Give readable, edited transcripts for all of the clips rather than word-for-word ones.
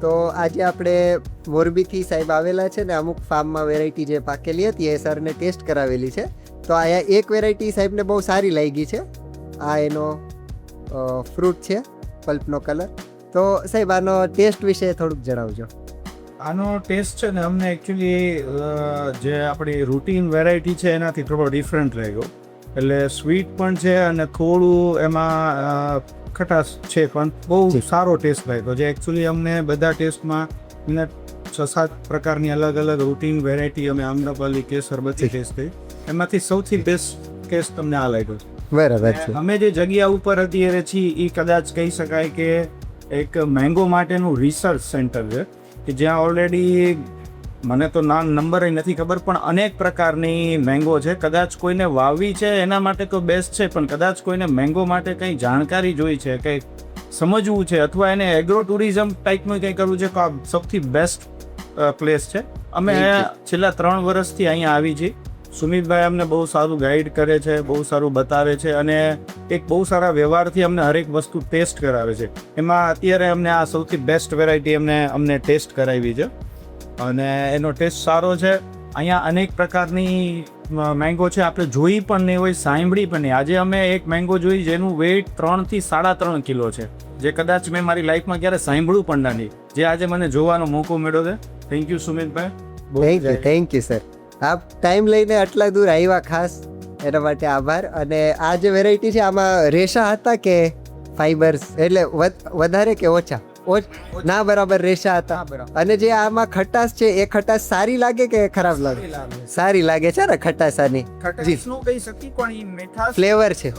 તો આજે આપણે મોરબીથી સાહેબ આવેલા છે ને અમુક ફાર્મમાં વેરાયટી જે પાકેલી હતી એ સરને ટેસ્ટ કરાવેલી છે. તો અહીંયા એક વેરાયટી સાહેબને બહુ સારી લાગી છે. આ એનો ફ્રૂટ છે, પલ્પનો કલર. તો સાહેબ આનો ટેસ્ટ વિશે થોડુંક જણાવજો. આનો ટેસ્ટ છે ને અમને એકચ્યુઅલી જે આપણી રૂટીન વેરાયટી છે એનાથી થોડો ડિફરન્ટ રહ્યો. એટલે સ્વીટ પણ છે અને થોડું એમાં ખટાશ છે, પણ બહુ સારો ટેસ્ટ લાગ્યો. જે એકચ્યુઅલી અમને બધા ટેસ્ટમાં 6-7 પ્રકારની અલગ અલગ રૂટીન વેરાયટી અમે આમ્રપાલી, કેસર બધી ટેસ્ટ કરી. એમાંથી સૌથી બેસ્ટ ટેસ્ટ તમને આ લાગ્યો છે. બરાબર છે. અમે જે જગ્યા ઉપર અત્યારે છીએ એ કદાચ કહી શકાય કે એક મેંગો માટેનું રિસર્ચ સેન્ટર છે કે જ્યાં ઓલરેડી મને તો નંબર નથી ખબર, પણ અનેક પ્રકારની મેંગો છે. કદાચ કોઈને વાવવી છે એના માટે તો બેસ્ટ છે, પણ કદાચ કોઈને મેંગો માટે કંઈ જાણકારી જોઈ છે, કંઈ સમજવું છે, અથવા એને એગ્રો ટુરિઝમ ટાઈપનું કંઈ કરવું છે, તો આ સૌથી બેસ્ટ પ્લેસ છે. અમે છેલ્લા 3 વર્ષથી અહીંયા આવી છીએ. સુમિતભાઈ અમને બહુ સારું ગાઈડ કરે છે, બહુ સારું બતાવે છે અને એક બહુ સારા વ્યવહારથી અમને હરેક વસ્તુ ટેસ્ટ કરાવે છે. એમાં અત્યારે અમને આ સૌથી બેસ્ટ વેરાયટી અમને ટેસ્ટ કરાવી છે અને એનો ટેસ્ટ સારો છે. અહીંયા અનેક પ્રકારની મેંગો છે, આપણે જોઈ પણ નહીં હોય, સાંભળી પણ નહીં. આજે અમે એક મેંગો જોઈ જેનું વેઇટ 3 થી 3.5 કિલો છે, જે કદાચ મેં મારી લાઈફમાં ક્યારે સાંભળ્યું પણ નથી, જે આજે મને જોવાનો મોકો મળ્યો છે. થેન્ક યુ સુમિતભાઈ. Thank you sir. આપ ટાઈમ લઈને આટલા દૂર આવ્યા, ખાસ એના માટે આભાર. અને આ જે વેરાયટી છે આમાં રેશા હતા કે ફાઈબર્સ, એટલે વધારે કે ઓછા? ના, બરાબર રેશા હતા. અને જે આમાં ખટાશ છે એ ખટાશ સારી લાગે કે ખરાબ લાગે? સારી લાગે છે ને ખટાશ આની. ફ્લેવર છે.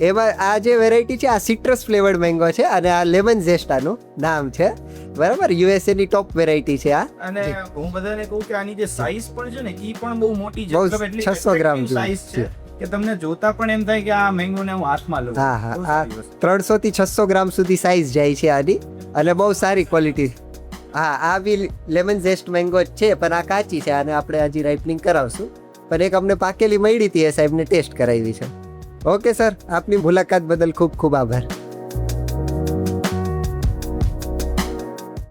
એમાં આ જે વેરાયટી છે આ સિટ્રસ ફ્લેવર્ડ મેંગો છે અને આ લેમન ઝેસ્ટ આનું નામ છે. બરાબર, યુએસએ ની ટોપ વેરાયટી છે આ. અને હું બધાને કહું કે આની જે સાઈઝ પણ છે ને એ પણ બહુ મોટી છે, બહુ 600 ગ્રામ સાઈઝ છે કે તમને જોતા પણ એમ થાય કે આ મેંગો ને હું હાથમાં લઉં. હા, આ 300 થી 600 ગ્રામ સુધી સાઈઝ જાય છે આની અને બહુ સારી ક્વોલિટી. હા, આ બી લેમન ઝેસ્ટ મેંગો છે, પણ આ કાચી છે અને આપણે હજી રાઇપનિંગ કરાવશું. પણ એક અમને પાકેલી મળી હતી, એ સાહેબને ટેસ્ટ કરાવી છે. ઓકે સર, આપની મુલાકાત બદલ ખૂબ ખૂબ આભાર.